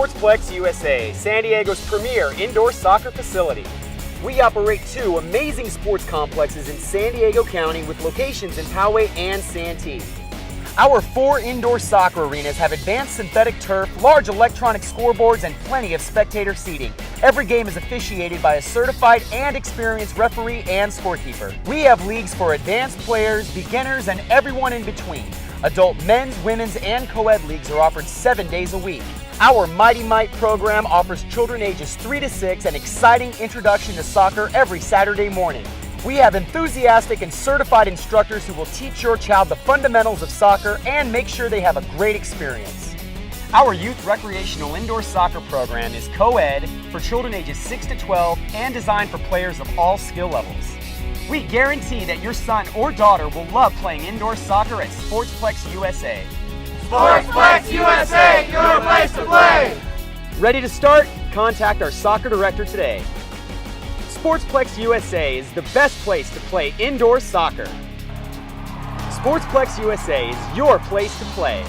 Sportsplex USA, San Diego's premier indoor soccer facility. We operate 2 amazing sports complexes in San Diego County with locations in Poway and Santee. Our 4 indoor soccer arenas have advanced synthetic turf, large electronic scoreboards, and plenty of spectator seating. Every game is officiated by a certified and experienced referee and scorekeeper. We have leagues for advanced players, beginners, and everyone in between. Adult men's, women's, and co-ed leagues are offered 7 days a week. Our Mighty Might program offers children ages 3 to 6 an exciting introduction to soccer every Saturday morning. We have enthusiastic and certified instructors who will teach your child the fundamentals of soccer and make sure they have a great experience. Our youth recreational indoor soccer program is co-ed for children ages 6 to 12 and designed for players of all skill levels. We guarantee that your son or daughter will love playing indoor soccer at Sportsplex USA. Sportsplex USA, your place to play! Ready to start? Contact our soccer director today. Sportsplex USA is the best place to play indoor soccer. Sportsplex USA is your place to play.